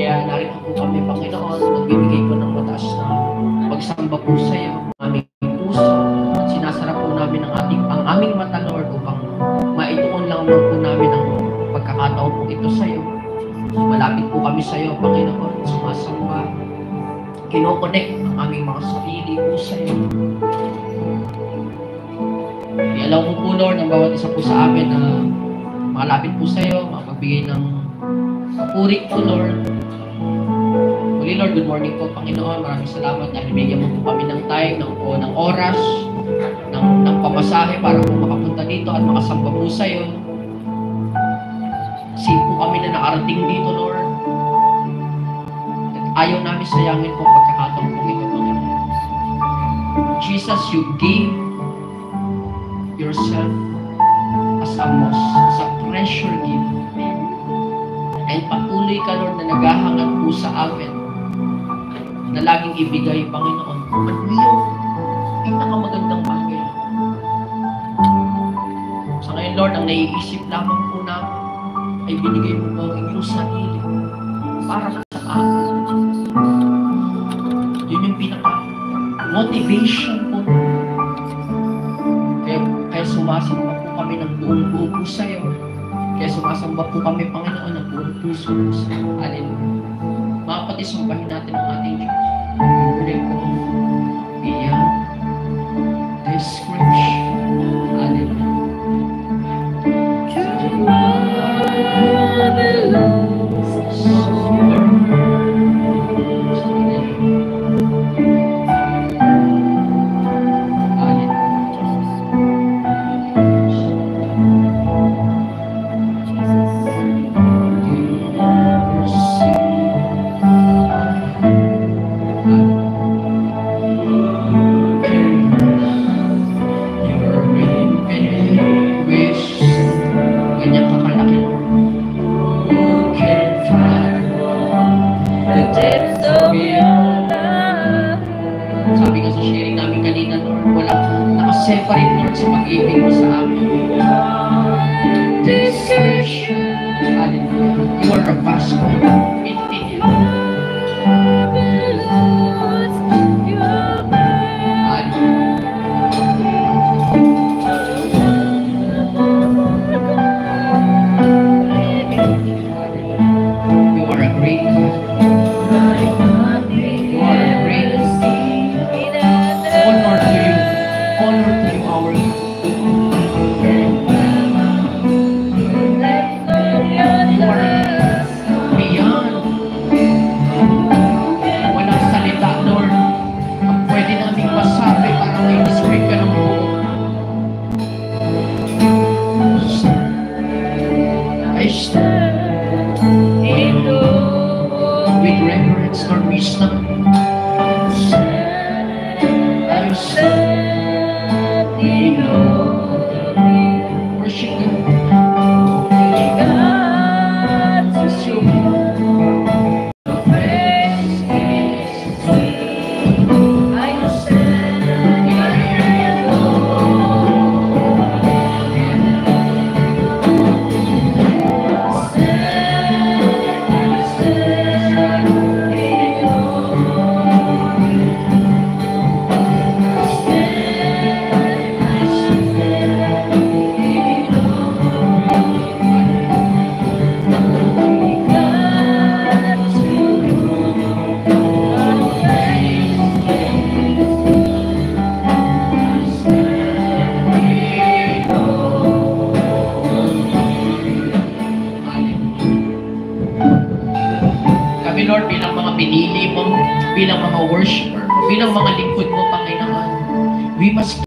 Kaya narito po kami, Panginoon, magbibigay po ng mataas na pagsamba po sa iyo, aming puso, at sinasarap po namin ang aming mata, Lord, upang maituon lang po namin ang pagkakataon po ito sa iyo. Malapit po kami sa iyo, Panginoon, sumasamba, kinokonek ang aming mga sarili po sa iyo. Ialaw mo po, Lord, ang bawat isa po sa amin na malapit po sa iyo, magbigay ng papuri po, Lord. Muli, Lord, good morning po, Panginoon. Maraming salamat dahil bigyan mo po kami ng time, ng oras, ng pamasahe para po makapunta dito at makasamba po sa iyo. Kasi po kami na nakarating dito, Lord. At ayaw namin sayangin po pagkakataon po ito, Panginoon. Jesus, you gave yourself as a treasure gift. And patuloy ka, Lord, na naghahangad po sa amin na laging ibigay, Panginoon, ano yung pinakamagandang bagay. Sa ngayon, Lord, ang naiisip lamang po namin ay binigay mo po ang inyong sarili para sa amin. Yun yung pinaka-motivation po. Kaya sumasamba po kami ng buong buo po sa iyo. Kaya sumasamba po kami, Panginoon, ng buong puso po sa iyo. Hallelujah. Mga kapatid, sumbahin natin ang ating Diyos. Pray po beyond description. Hallelujah. Sabi nga sa sharing namin kanina, Lord, walang nakaseparate, Lord, sa pag-ibig mo sa amin. Hallelujah. You are a vast God. Infinite. You are a great God. With reverence or wisdom, I stand in awe. Worship you. God to see your praise is sweet. I stand in awe. Lord, bilang mga pinili mo, bilang mga worshiper, bilang mga lingkod mo, Panginoon, we must